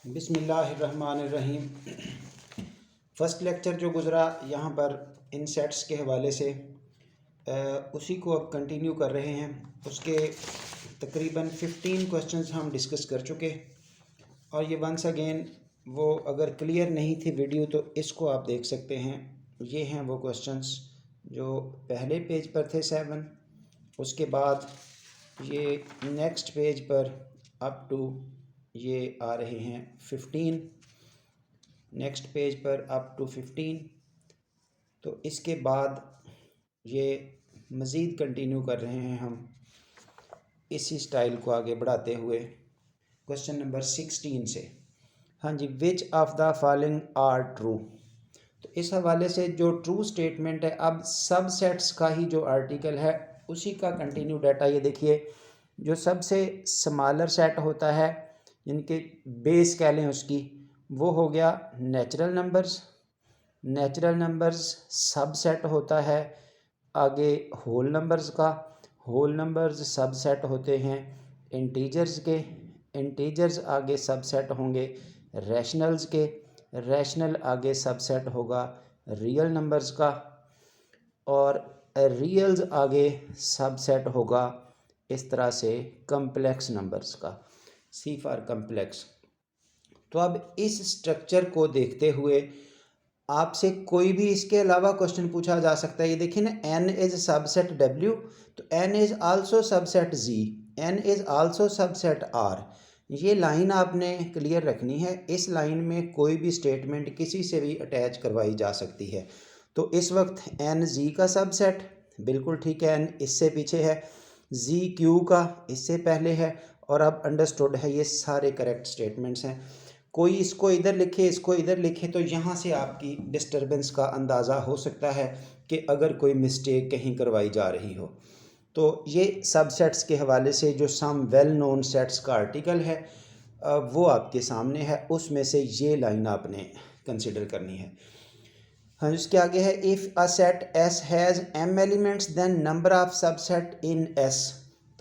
बिस्मिल्लाहिर्रहमानिर्रहीम। First lecture जो गुज़रा यहाँ पर इन सेट्स के हवाले से उसी को अब कंटिन्यू कर रहे हैं। उसके तकरीबन 15 क्वेश्चंस हम डिस्कस कर चुके और ये वंस अगेन वो अगर क्लियर नहीं थी वीडियो तो इसको आप देख सकते हैं। ये हैं वो क्वेश्चंस जो पहले पेज पर थे 7, उसके बाद ये नेक्स्ट पेज पर अप टू ये आ रहे हैं 15, नेक्स्ट पेज पर अप टू 15। तो इसके बाद ये मज़ीद कंटिन्यू कर रहे हैं हम इसी स्टाइल को आगे बढ़ाते हुए क्वेश्चन नंबर 16 से। हाँ जी, which of the following are true. तो इस हवाले से जो ट्रू स्टेटमेंट है, अब सब सेट्स का ही जो आर्टिकल है उसी का कंटिन्यू डाटा ये देखिए। जो सबसे स्मॉलर सेट होता है जिनके बेस कह लें उसकी, वो हो गया नेचुरल नंबर्स। नेचुरल नंबर्स सब सेट होता है आगे होल नंबर्स का। होल नंबर्स सब सेट होते हैं इंटीजर्स के। इंटीजर्स आगे सब सेट होंगे रैशनल्स के। रैशनल आगे सब सेट होगा रियल नंबर्स का। और रियल्स आगे सब सेट होगा इस तरह से कम्प्लेक्स नंबर्स का, सी फॉर कम्प्लेक्स। तो अब इस स्ट्रक्चर को देखते हुए आपसे कोई भी इसके अलावा क्वेश्चन पूछा जा सकता है। ये देखिए ना, n इज सबसेट w, तो n is also subset z, n is also subset r। ये लाइन आपने क्लियर रखनी है। इस लाइन में कोई भी स्टेटमेंट किसी से भी अटैच करवाई जा सकती है। तो इस वक्त n z का सबसेट बिल्कुल ठीक है, n इससे पीछे है, z q का इससे पहले है, और अब अंडरस्टूड है ये सारे करेक्ट स्टेटमेंट्स हैं। कोई इसको इधर लिखे, इसको इधर लिखे, तो यहाँ से आपकी डिस्टरबेंस का अंदाज़ा हो सकता है कि अगर कोई मिस्टेक कहीं करवाई जा रही हो। तो ये सबसेट्स के हवाले से जो सम वेल नोन सेट्स का आर्टिकल है वो आपके सामने है। उसमें से ये लाइन आपने कंसिडर करनी है। हाँ, इसके आगे है, if a set S has m elements then number of subset in S।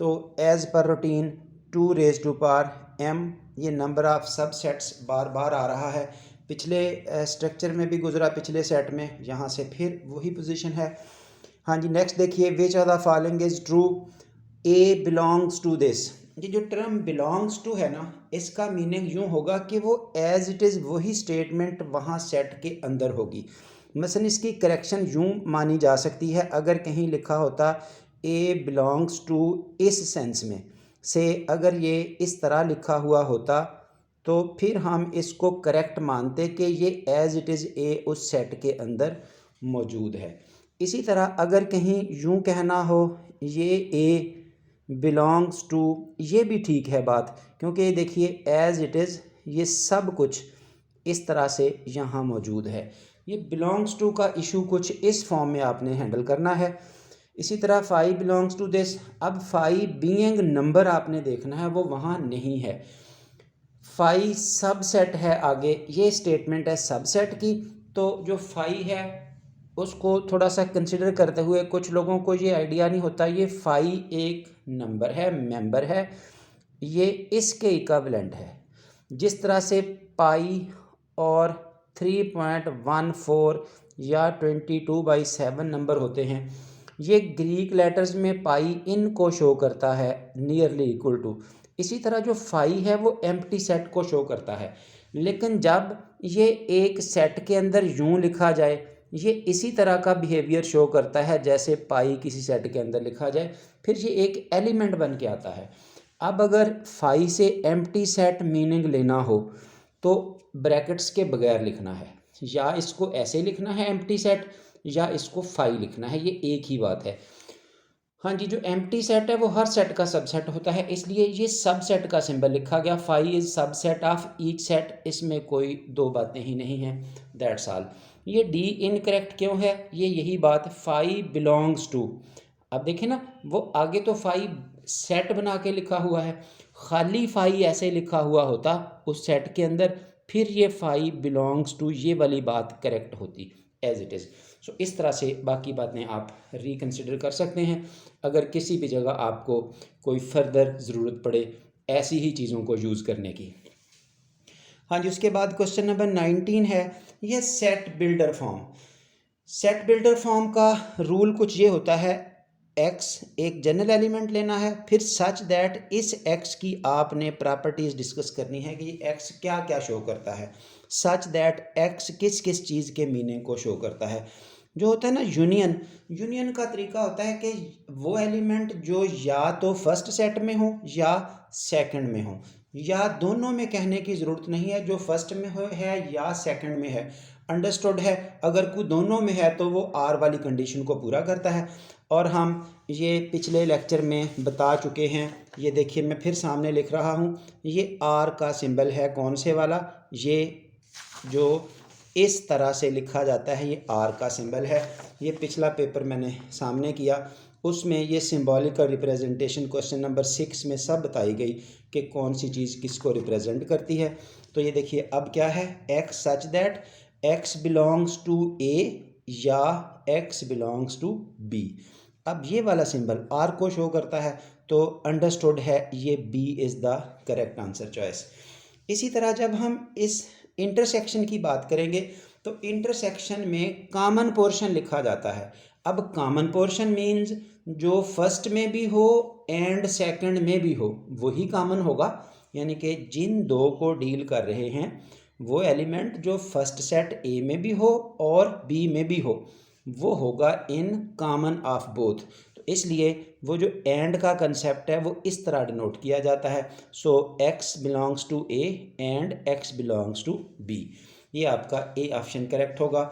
तो as per routine 2 raise to power m, ये नंबर ऑफ सबसेट्स बार बार आ रहा है। पिछले स्ट्रक्चर में भी गुजरा, पिछले सेट में, यहाँ से फिर वही पोजीशन है। हाँ जी, नेक्स्ट देखिए, which of the following is true, A belongs to this. ये जो टर्म बिलोंग्स टू है ना, इसका मीनिंग यूँ होगा कि वो एज इट इज़ वही स्टेटमेंट वहाँ सेट के अंदर होगी। मसलन इसकी करेक्शन यूँ मानी जा सकती है, अगर कहीं लिखा होता ए बिलोंग्स टू इस सेंस में से, अगर ये इस तरह लिखा हुआ होता तो फिर हम इसको करेक्ट मानते कि ये एज इट इज़ ए उस सेट के अंदर मौजूद है। इसी तरह अगर कहीं यूँ कहना हो ये ए बिलोंग्स टू, ये भी ठीक है बात, क्योंकि देखिए एज इट इज़ ये सब कुछ इस तरह से यहाँ मौजूद है। ये बिलोंग्स टू का इशू कुछ इस फॉर्म में आपने हैंडल करना है। इसी तरह 5 बिलोंग्स टू दिस। अब 5 बीइंग नंबर आपने देखना है, वो वहाँ नहीं है। 5 सबसेट है आगे, ये स्टेटमेंट है सबसेट की। तो जो 5 है उसको थोड़ा सा कंसिडर करते हुए, कुछ लोगों को ये आइडिया नहीं होता, ये 5 एक नंबर है, मेंबर है, ये इसके इक्विवेलेंट है। जिस तरह से पाई और 3.14 या 22/7 नंबर होते हैं, ये ग्रीक लेटर्स में पाई इनको शो करता है नियरली इक्वल टू। इसी तरह जो 5 है वो एम्प्टी सेट को शो करता है। लेकिन जब ये एक सेट के अंदर यूँ लिखा जाए, ये इसी तरह का बिहेवियर शो करता है जैसे पाई किसी सेट के अंदर लिखा जाए, फिर ये एक एलिमेंट बन के आता है। अब अगर 5 से एम्प्टी सेट मीनिंग लेना हो तो ब्रैकेट्स के बगैर लिखना है, या इसको ऐसे लिखना है एम्प्टी सेट, या इसको 5 लिखना है, ये एक ही बात है। हाँ जी, जो एम्प्टी सेट है वो हर सेट का सबसेट होता है, इसलिए ये सबसेट का सिंबल लिखा गया। 5 is subset of each set, इसमें कोई दो बातें ही नहीं हैं, दैट्स ऑल। ये डी इनकरेक्ट क्यों है, ये यही बात, 5 बिलोंग्स टू। अब देखें ना, वो आगे तो 5 सेट बना के लिखा हुआ है, खाली 5 ऐसे लिखा हुआ होता उस सेट के अंदर, फिर ये 5 बिलोंग्स टू, ये वाली बात करेक्ट होती एज इट इज़। सो इस तरह से बाकी बातें आप रिकन्सिडर कर सकते हैं अगर किसी भी जगह आपको कोई फर्दर ज़रूरत पड़े ऐसी ही चीज़ों को यूज़ करने की। हाँ जी, उसके बाद क्वेश्चन नंबर 19 है, यह set builder form. Set builder form का रूल कुछ ये होता है, x एक जनरल एलिमेंट लेना है, फिर सच दैट इस x की आपने प्रॉपर्टीज़ डिस्कस करनी है कि x क्या क्या शो करता है, सच दैट x किस किस चीज़ के मीनिंग को शो करता है। जो होता है ना यूनियन का तरीका होता है कि वो एलिमेंट जो या तो फर्स्ट सेट में हो या सेकंड में हो, या दोनों में कहने की ज़रूरत नहीं है, जो फर्स्ट में हो है या सेकंड में है, अंडरस्टूड है। अगर कोई दोनों में है तो वो आर वाली कंडीशन को पूरा करता है, और हम ये पिछले लेक्चर में बता चुके हैं। ये देखिए मैं फिर सामने लिख रहा हूँ, ये आर का सिंबल है कौन से वाला, ये जो इस तरह से लिखा जाता है ये आर का सिंबल है। ये पिछला पेपर मैंने सामने किया, उसमें ये सिंबॉलिकल रिप्रेजेंटेशन क्वेश्चन नंबर 6 में सब बताई गई कि कौन सी चीज़ किसको रिप्रेजेंट करती है। तो ये देखिए अब क्या है, x such that x belongs to A या एक्स बिलोंग्स टू बी। अब ये वाला सिंबल आर को शो करता है, तो अंडरस्टूड है ये B is the correct answer choice. इसी तरह जब हम इस इंटरसेक्शन की बात करेंगे तो इंटरसेक्शन में कॉमन पोर्शन लिखा जाता है। अब कॉमन पोर्शन मीन्स जो फर्स्ट में भी हो एंड सेकंड में भी हो वही कॉमन होगा, यानी कि जिन दो को डील कर रहे हैं वो एलिमेंट जो फर्स्ट सेट ए में भी हो और बी में भी हो वो होगा इन कॉमन ऑफ बोथ। तो इसलिए वो जो एंड का कंसेप्ट है वो इस तरह डिनोट किया जाता है। So x belongs to A and x belongs to B, ये आपका ए ऑप्शन करेक्ट होगा।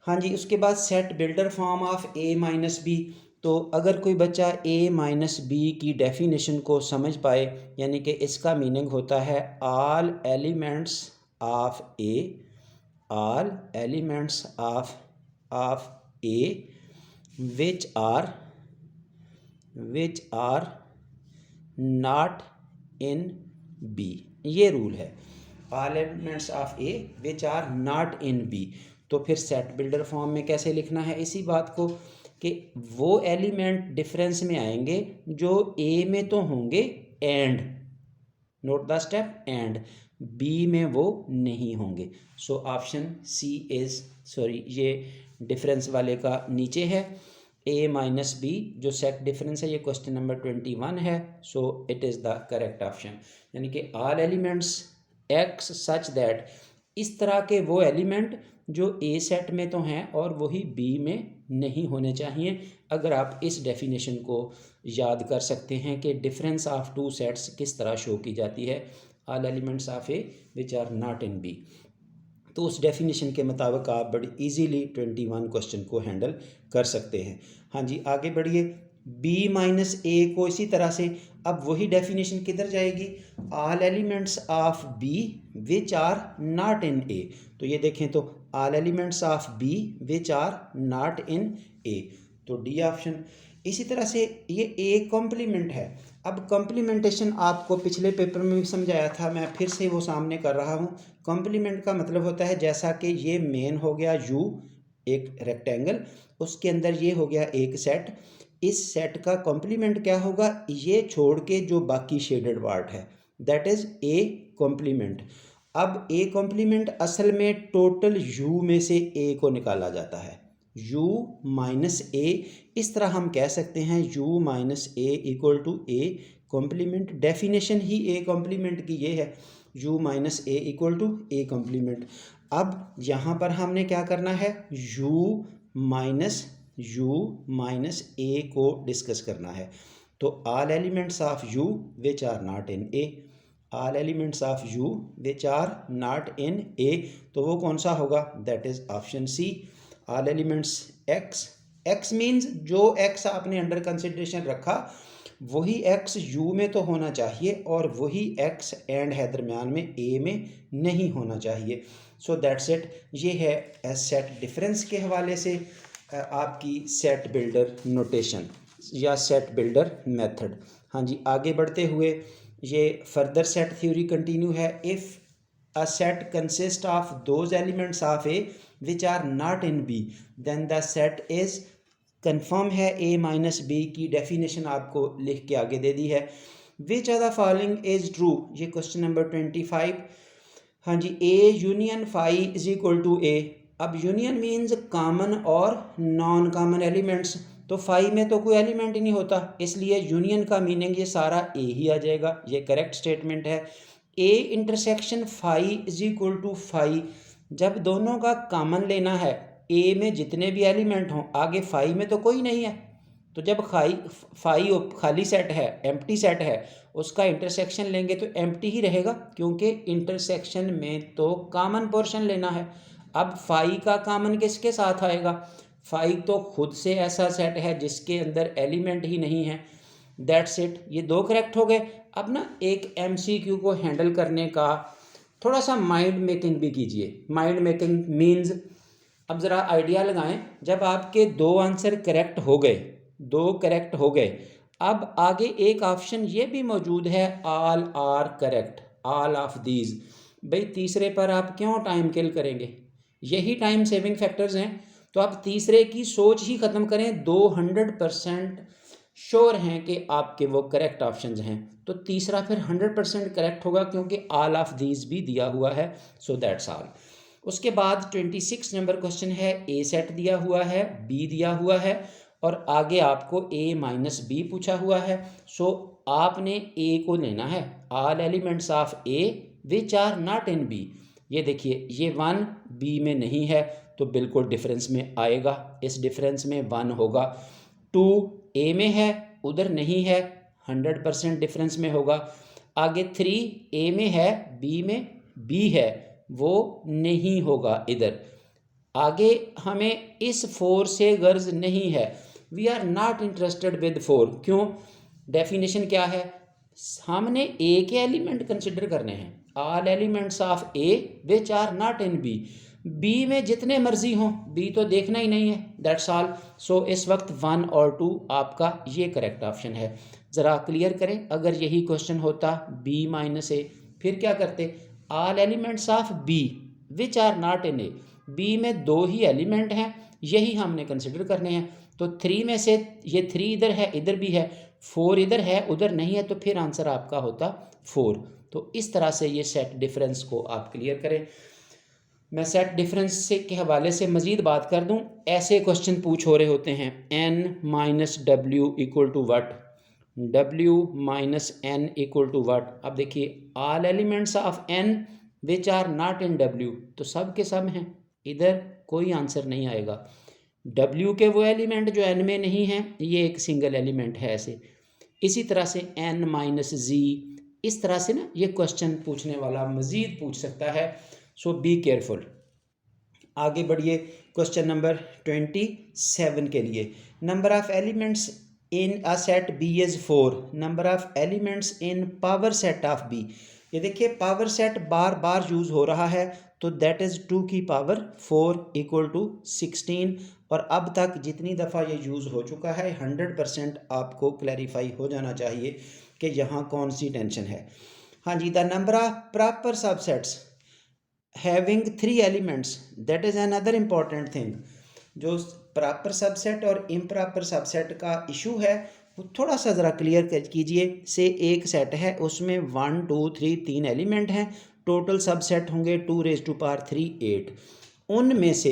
हाँ जी, उसके बाद set builder form of A minus B. तो अगर कोई बच्चा ए माइनस बी की डेफिनेशन को समझ पाए, यानी कि इसका मीनिंग होता है all elements of A, all elements of A which are not in B। ये रूल है, all elements of A which are not in B. तो फिर सेट बिल्डर फॉर्म में कैसे लिखना है इसी बात को, कि वो एलिमेंट डिफरेंस में आएंगे जो ए में तो होंगे and, note the step, and B में वो नहीं होंगे। So option C is, sorry ये डिफरेंस वाले का नीचे है, ए माइनस बी जो सेट डिफरेंस है, ये क्वेश्चन नंबर 21 है। So it is the correct option, यानी कि all elements x such that, इस तरह के वो एलिमेंट जो ए सेट में तो हैं और वही बी में नहीं होने चाहिए। अगर आप इस डेफिनेशन को याद कर सकते हैं कि डिफरेंस ऑफ टू सेट्स किस तरह शो की जाती है, all elements of A which are not in B, तो उस डेफिनेशन के मुताबिक आप बड़ी इजीली 21 क्वेश्चन को हैंडल कर सकते हैं। हाँ जी, आगे बढ़िए। बी माइनस ए को इसी तरह से, अब वही डेफिनेशन किधर जाएगी, all elements of B which are not in A. तो ये देखें तो all elements of B which are not in A, तो डी ऑप्शन। इसी तरह से ये ए कॉम्प्लीमेंट है। अब कॉम्प्लीमेंटेशन आपको पिछले पेपर में भी समझाया था, मैं फिर से वो सामने कर रहा हूँ। कॉम्प्लीमेंट का मतलब होता है जैसा कि ये मेन हो गया यू एक रेक्टेंगल, उसके अंदर ये हो गया एक सेट, इस सेट का कॉम्प्लीमेंट क्या होगा, ये छोड़ के जो बाकी शेडेड पार्ट है दैट इज़ ए कॉम्प्लीमेंट। अब ए कॉम्प्लीमेंट असल में टोटल यू में से ए को निकाला जाता है, u माइनस ए, इस तरह हम कह सकते हैं u minus A equal to A complement. Definition ही ए कॉम्प्लीमेंट की ये है, u minus A equal to A complement. अब यहाँ पर हमने क्या करना है, u माइनस ए को डिस्कस करना है। तो all elements of u which are not in A, all elements of u which are not in A, तो वो कौन सा होगा, that is option C, all elements x. X means जो एक्स आपने अंडर कंसिडरेशन रखा वही एक्स यू में तो होना चाहिए और वही एक्स एंड है दरमियान में ए में नहीं होना चाहिए। So that's it. ये है सेट डिफरेंस के हवाले से आपकी सेट बिल्डर नोटेशन या सेट बिल्डर मेथड। हाँ जी, आगे बढ़ते हुए ये फर्दर सेट थ्योरी कंटिन्यू है। If a set consists of those elements of A which are not in B then the set is, confirm है A माइनस बी की definition आपको लिख के आगे दे दी है। Which are the following is true, ये क्वेश्चन नंबर 25। हाँ जी, A union phi is equal to A. अब यूनियन मीन्स कॉमन और नॉन कॉमन एलिमेंट्स, तो फाई में तो कोई एलिमेंट ही नहीं होता, इसलिए यूनियन का मीनिंग ये सारा ए ही आ जाएगा। ये करेक्ट स्टेटमेंट है। A intersection phi is equal to phi, जब दोनों का कॉमन लेना है, ए में जितने भी एलिमेंट हों, आगे फाई में तो कोई नहीं है, तो जब फाई खाली सेट है, एम्प्टी सेट है, उसका इंटरसेक्शन लेंगे तो एम्प्टी ही रहेगा, क्योंकि इंटरसेक्शन में तो कॉमन पोर्शन लेना है। अब फाई का कॉमन किसके साथ आएगा? फाई तो खुद से ऐसा सेट है जिसके अंदर एलिमेंट ही नहीं है। दैट्स इट, ये दो करेक्ट हो गए। अब ना एक एमसीक्यू को हैंडल करने का थोड़ा सा माइंड मेकिंग भी कीजिए। माइंड मेकिंग मीन्स, अब ज़रा आइडिया लगाएं, जब आपके दो आंसर करेक्ट हो गए, दो करेक्ट हो गए, अब आगे एक ऑप्शन ये भी मौजूद है, all are correct, all of these. भाई तीसरे पर आप क्यों टाइम किल करेंगे? यही टाइम सेविंग फैक्टर्स हैं, तो आप तीसरे की सोच ही ख़त्म करें। 200% श्योर हैं कि आपके वो करेक्ट ऑप्शंस हैं, तो तीसरा फिर 100% करेक्ट होगा, क्योंकि ऑल ऑफ दीज भी दिया हुआ है। So that's all. उसके बाद 26 नंबर क्वेश्चन है, ए सेट दिया हुआ है, बी दिया हुआ है, और आगे आपको ए माइनस बी पूछा हुआ है। सो आपने ए को लेना है, all elements of A which are not in B. ये देखिए, ये 1 बी में नहीं है, तो बिल्कुल डिफरेंस में आएगा, इस डिफरेंस में 1 होगा। 2 ए में है, उधर नहीं है, 100% डिफरेंस में होगा। आगे 3 ए में है, बी में बी है, वो नहीं होगा इधर। आगे हमें इस 4 से गर्ज नहीं है, we are not interested with 4। क्यों? डेफिनेशन क्या है? हमने ए के एलिमेंट कंसिडर करने हैं, all elements of A which are not in B. B में जितने मर्जी हों, बी तो देखना ही नहीं है, दैट्स ऑल। सो इस वक्त 1 और 2 आपका ये करेक्ट ऑप्शन है। ज़रा क्लियर करें, अगर यही क्वेश्चन होता बी माइनस ए, फिर क्या करते? All elements of B which are not in A, B में 2 ही एलिमेंट हैं, यही हमने कंसिडर करने हैं। तो 3 में से ये 3 इधर है, इधर भी है, 4 इधर है, उधर नहीं है, तो फिर आंसर आपका होता 4। तो इस तरह से ये सेट डिफरेंस को आप क्लियर करें। मैं सेट डिफरेंस से के हवाले से मज़ीद बात कर दूं, ऐसे क्वेश्चन पूछ हो रहे होते हैं, n minus W equal to what, w minus N equal to what. अब देखिए, all elements of n which are not in w, तो सब के सब हैं, इधर कोई आंसर नहीं आएगा। w के वो एलिमेंट जो n में नहीं हैं, ये एक सिंगल एलिमेंट है ऐसे। इसी तरह से n माइनस जी, इस तरह से ना ये क्वेश्चन पूछने वाला मज़ीद पूछ सकता है। So be careful. आगे बढ़िए क्वेश्चन नंबर 27 के लिए। Number of elements in a set B is 4, number of elements in power set of B. ये देखिए, पावर सेट बार बार यूज़ हो रहा है, तो दैट इज़ 2 की पावर 4 इक्वल टू 16। और अब तक जितनी दफ़ा ये यूज़ हो चुका है, 100% आपको क्लैरिफाई हो जाना चाहिए कि यहाँ कौन सी टेंशन है। हाँ जी, the number of proper subsets having 3 elements, that is another important thing. जो प्रॉपर सबसेट और इम्प्रॉपर सबसेट का इशू है, वो थोड़ा सा ज़रा क्लियर कीजिए। से एक सेट है, उसमें 1 2 3 3 एलिमेंट हैं, टोटल सबसेट होंगे 2⁻³ 8। उनमें से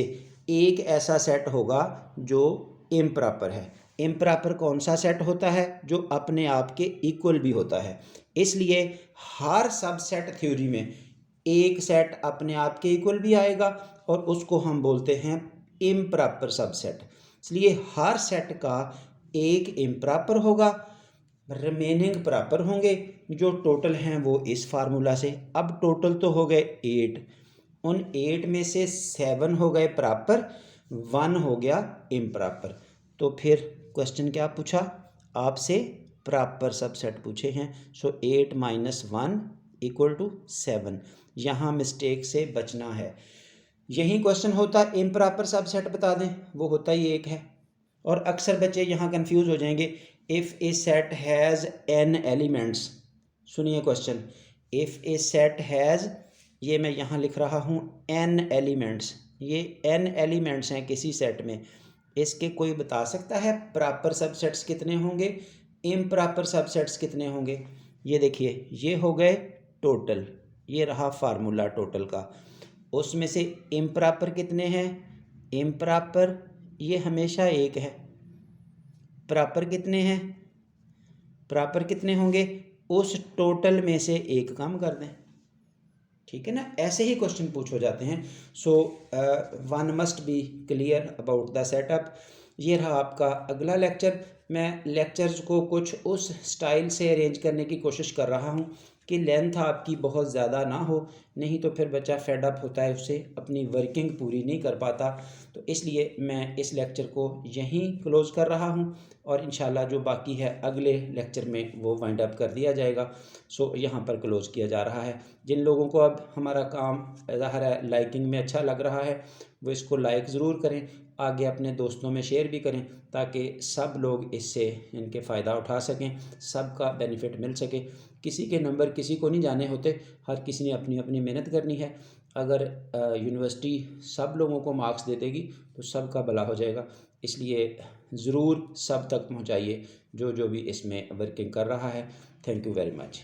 एक ऐसा सेट होगा जो इम्प्रॉपर है। इम्प्रॉपर कौन सा सेट होता है? जो अपने आप के इक्वल भी होता है। इसलिए हर सबसेट थ्योरी में एक सेट अपने आप के इक्वल भी आएगा, और उसको हम बोलते हैं इम्प्रॉपर सबसेट। इसलिए हर सेट का एक इम्प्रॉपर होगा, रिमेनिंग प्रॉपर होंगे। जो टोटल हैं वो इस फार्मूला से। अब टोटल तो हो गए 8, उन 8 में से 7 हो गए प्रॉपर, 1 हो गया इम्प्रॉपर। तो फिर क्वेश्चन क्या पूछा आपसे? प्रॉपर सबसेट पूछे हैं। सो 8 माइनस 1 इक्वल टू 7। यहाँ मिस्टेक से बचना है। यही क्वेश्चन होता इम्प्रॉपर सबसेट बता दें, वो होता ही एक है। और अक्सर बच्चे यहाँ कंफ्यूज हो जाएंगे। If a set has n elements, सुनिए question, if a set has, ये मैं यहाँ लिख रहा हूँ n एलिमेंट्स, ये n एलिमेंट्स हैं किसी सेट में, इसके कोई बता सकता है प्रॉपर सबसेट्स कितने होंगे, इम्प्रॉपर सबसेट्स कितने होंगे? ये देखिए, ये हो गए टोटल, ये रहा फार्मूला टोटल का। उसमें से इम्प्रॉपर कितने हैं? इम्प्रॉपर ये हमेशा एक है। प्रॉपर कितने हैं? प्रॉपर कितने होंगे? उस टोटल में से एक कम कर दें। ठीक है ना, ऐसे ही क्वेश्चन पूछ हो जाते हैं। So one must be clear about the setup. ये रहा आपका अगला लेक्चर। मैं लेक्चर्स को कुछ उस स्टाइल से अरेंज करने की कोशिश कर रहा हूँ कि लेंथ आपकी बहुत ज़्यादा ना हो, नहीं तो फिर बच्चा फेड अप होता है, उससे अपनी वर्किंग पूरी नहीं कर पाता। तो इसलिए मैं इस लेक्चर को यहीं क्लोज़ कर रहा हूँ और इंशाल्लाह जो बाकी है अगले लेक्चर में वो वाइंड अप कर दिया जाएगा। सो यहाँ पर क्लोज़ किया जा रहा है। जिन लोगों को अब हमारा काम ज़ाहिर है लाइकिंग में अच्छा लग रहा है वो इसको लाइक ज़रूर करें, आगे अपने दोस्तों में शेयर भी करें ताकि सब लोग इससे इनके फ़ायदा उठा सकें, सबका बेनिफिट मिल सके। किसी के नंबर किसी को नहीं जाने होते, हर किसी ने अपनी अपनी मेहनत करनी है। अगर यूनिवर्सिटी सब लोगों को मार्क्स दे देगी तो सबका भला हो जाएगा। इसलिए ज़रूर सब तक पहुँचाइए जो जो भी इसमें वर्किंग कर रहा है। Thank you very much.